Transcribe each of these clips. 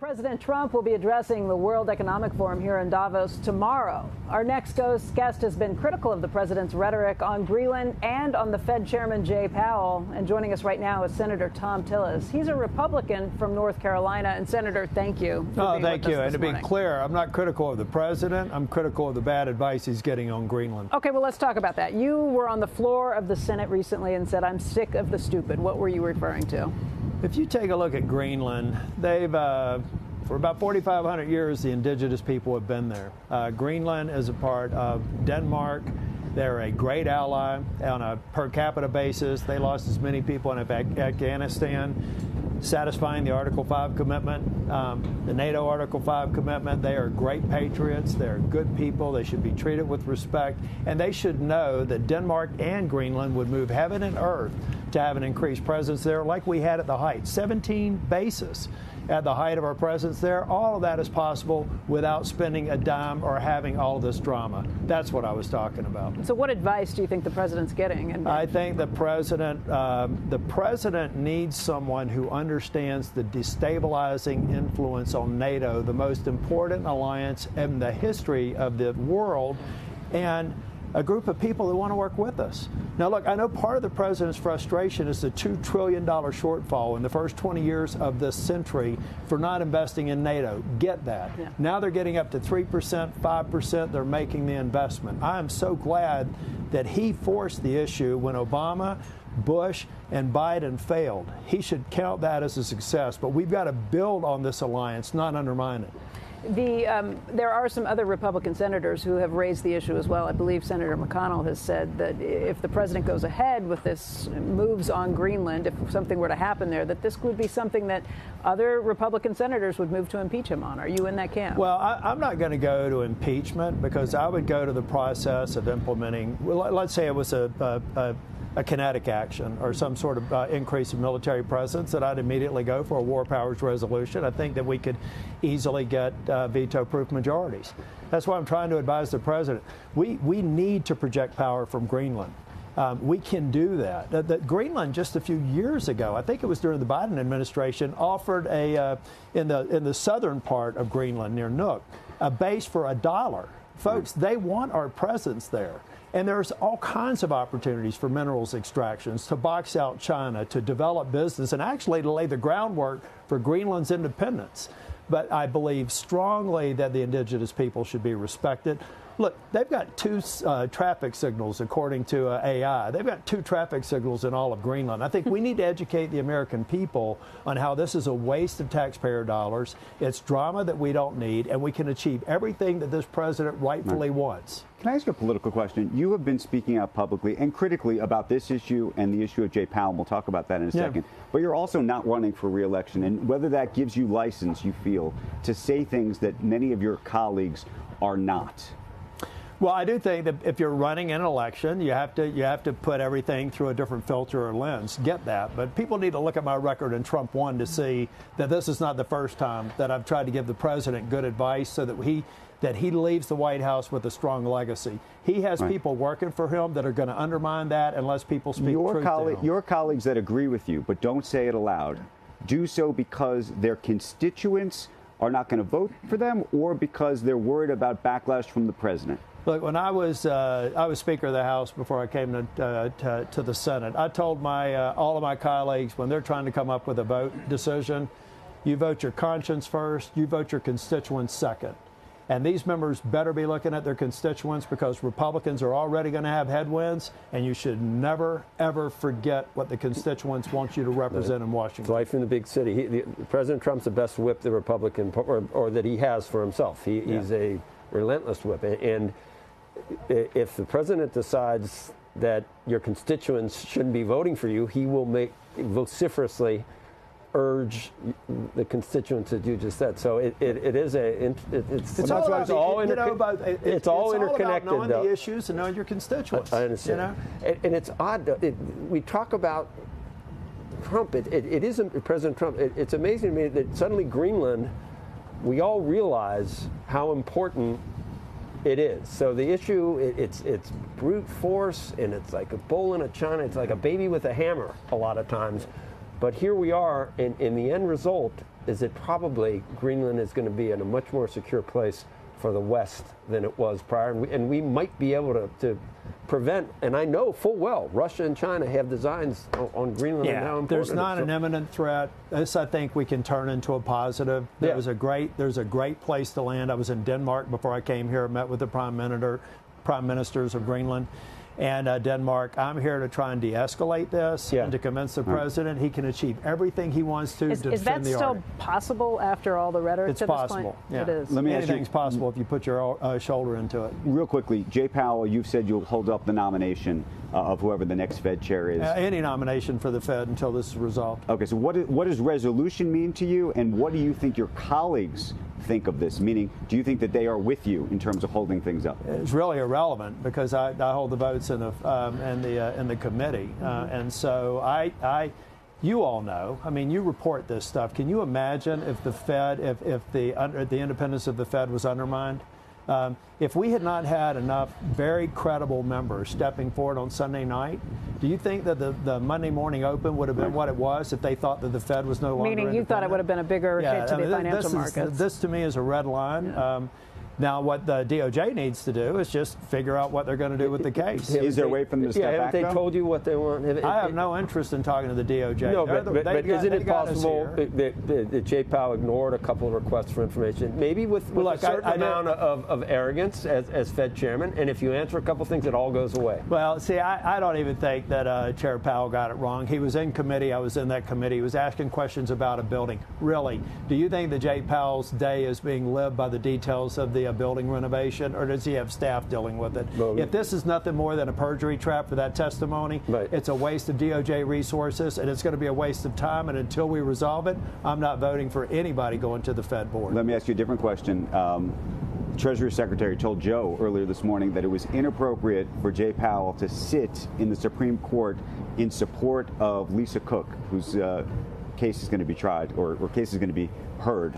President Trump will be addressing the World Economic Forum here in Davos tomorrow. Our next guest has been critical of the president's rhetoric on Greenland and on the Fed Chairman Jay Powell. And joining us right now is Senator Tom Tillis. He's a Republican from North Carolina. And Senator, thank you. Thank you. And to be clear, I'm not critical of the president. I'm critical of the bad advice he's getting on Greenland. Okay, well, let's talk about that. You were on the floor of the Senate recently and said, "I'm sick of the stupid." What were you referring to? If you take a look at Greenland, they've, for about 4,500 years, the indigenous people have been there. Greenland is a part of Denmark. They're a great ally on a per capita basis. They lost as many people in Afghanistan, satisfying the Article 5 commitment, the NATO Article 5 commitment. They are great patriots. They're good people. They should be treated with respect. And they should know that Denmark and Greenland would move heaven and earth to have an increased presence there like we had at the height. 17 bases at the height of our presence there. All of that is possible without spending a dime or having all of this drama. That's what I was talking about. So what advice do you think the president's getting? I think the president needs someone who understands the destabilizing influence on NATO, the most important alliance in the history of the world, and a group of people that want to work with us. Now, look, I know part of the president's frustration is the $2 trillion shortfall in the first 20 years of this century for not investing in NATO. Get that. Yeah. Now they're getting up to 3%, 5%. They're making the investment. I am so glad that he forced the issue when Obama, Bush, and Biden failed. He should count that as a success. But we've got to build on this alliance, not undermine it. There are some other Republican senators who have raised the issue as well. I believe Senator McConnell has said that if the president goes ahead with this moves on Greenland, if something were to happen there, that this would be something that other Republican senators would move to impeach him on. Are you in that camp? Well, I'm not going to go to impeachment because I would go to the process of implementing, let's say it was a kinetic action or some sort of increase in military presence, that I'd immediately go for a war powers resolution. I think that we could easily get veto-proof majorities. That's why I'm trying to advise the president. We need to project power from Greenland. We can do that. Greenland just a few years ago, I think it was during the Biden administration, offered in the southern part of Greenland near Nuuk, a base for $1. Folks, they want our presence there. And there's all kinds of opportunities for minerals extractions, to box out China, to develop business, and actually to lay the groundwork for Greenland's independence. But I believe strongly that the indigenous people should be respected. Look, they've got 2 traffic signals, according to AI. They've got 2 traffic signals in all of Greenland. I think we need to educate the American people on how this is a waste of taxpayer dollars. It's drama that we don't need, and we can achieve everything that this president rightfully wants. Can I ask you a political question? You have been speaking out publicly and critically about this issue and the issue of Jay Powell. We'll talk about that in a second. But you're also not running for re-election, and whether that gives you license, you feel, to say things that many of your colleagues are not. Well, I do think that if you're running an election, you have to put everything through a different filter or lens. Get that. But people need to look at my record in Trump 1 to see that this is not the first time that I've tried to give the president good advice so that he leaves the White House with a strong legacy. He has people working for him that are going to undermine that unless people speak truth to him. Your colleagues that agree with you but don't say it aloud do so because their constituents are not going to vote for them, or because they're worried about backlash from the president? Look, when I was Speaker of the House before I came to the Senate, I told all of my colleagues, when they're trying to come up with a vote decision, you vote your conscience first, you vote your constituents second. And these members better be looking at their constituents, because Republicans are already going to have headwinds, and you should never, ever forget what the constituents want you to represent in Washington. It's life in the big city. President Trump's the best whip the Republican, or that he has for himself. He's a relentless whip. And if the president decides that your constituents shouldn't be voting for you, he will vociferously urge the constituents that you just said. So it's all interconnected. It's all about knowing the issues and knowing your constituents. I understand. You know? And it's odd. We talk about Trump. It isn't President Trump. It's amazing to me that suddenly Greenland, we all realize how important it is. So the issue, it's brute force, and it's like a bull in a china. It's like a baby with a hammer a lot of times. But here we are, in the end result, is that probably Greenland is going to be in a much more secure place for the West than it was prior, and we might be able to prevent, and I know full well Russia and China have designs on Greenland and how important there's not an imminent threat. This, I think, we can turn into a positive. There's a great place to land. I was in Denmark before I came here, met with the prime ministers of Greenland and Denmark. I'm here to try and de-escalate this and to convince the president he can achieve everything he wants to defend the Arctic. Is that still possible after all the rhetoric? It's possible. Yeah. It is. Let me ask you, anything's possible if you put your shoulder into it. Real quickly, Jay Powell, you've said you'll hold up the nomination of whoever the next Fed chair is. Any nomination for the Fed until this is resolved. Okay, so what does resolution mean to you, and what do you think your colleagues think of this? Meaning, do you think that they are with you in terms of holding things up? It's really irrelevant because I hold the votes in the committee, and so you all know. I mean, you report this stuff. Can you imagine if the Fed, if the independence of the Fed was undermined? If we had not had enough very credible members stepping forward on Sunday night, do you think that the Monday morning open would have been what it was if they thought that the Fed was no longer Meaning you thought it would have been a bigger hit to the financial markets? This to me is a red line. Now, what the DOJ needs to do is just figure out what they're going to do with the case. Is there a way for them to step back? Haven't they told you what they want? I have no interest in talking to the DOJ. No, but isn't it possible that Jay Powell ignored a couple of requests for information, maybe with a certain amount of arrogance as Fed chairman, and if you answer a couple things, it all goes away? Well, see, I don't even think that Chair Powell got it wrong. He was in committee. I was in that committee. He was asking questions about a building. Really, do you think that Jay Powell's day is being lived by the details of the building renovation, or does he have staff dealing with it? Well, if this is nothing more than a perjury trap for that testimony, it's a waste of DOJ resources, and it's going to be a waste of time, and until we resolve it, I'm not voting for anybody going to the Fed board. Let me ask you a different question. Treasury Secretary told Joe earlier this morning that it was inappropriate for Jay Powell to sit in the Supreme Court in support of Lisa Cook, whose case is going to be tried, or case is going to be heard.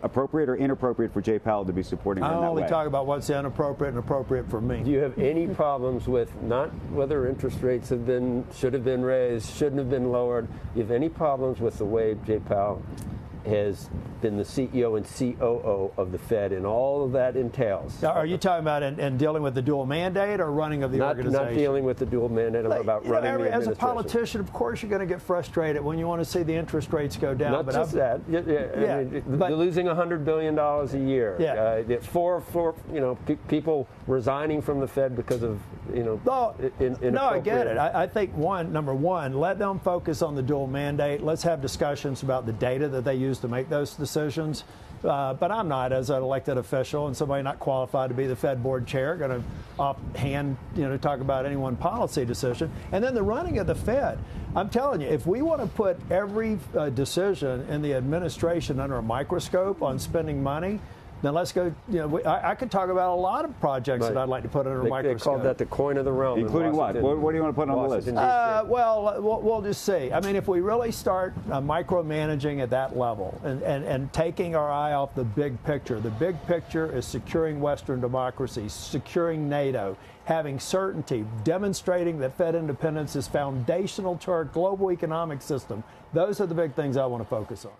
Appropriate or inappropriate for Jay Powell to be supporting her in that way? I only talk about what's inappropriate and appropriate for me. Do you have any problems with not whether interest rates should have been raised, shouldn't have been lowered? Do you have any problems with the way Jay Powell has been the CEO and COO of the Fed and all of that entails? Now, are you talking about in dealing with the dual mandate or running of the organization? Not dealing with the dual mandate, about running the administration. As a politician, of course, you're going to get frustrated when you want to see the interest rates go down. Not just that. I mean, you're losing $100 billion a year. People resigning from the Fed because of No, I get it. I think number one, let them focus on the dual mandate. Let's have discussions about the data that they use to make those decisions. But I'm not, as an elected official and somebody not qualified to be the Fed board chair, going to offhand, talk about any one policy decision. And then the running of the Fed. I'm telling you, if we want to put every decision in the administration under a microscope on spending money, then let's go. I could talk about a lot of projects that I'd like to put under a microscope. They called that the coin of the realm. Including what? What do you want to put on the list? Well, we'll just see. I mean, if we really start micromanaging at that level and taking our eye off the big picture is securing Western democracy, securing NATO, having certainty, demonstrating that Fed independence is foundational to our global economic system. Those are the big things I want to focus on.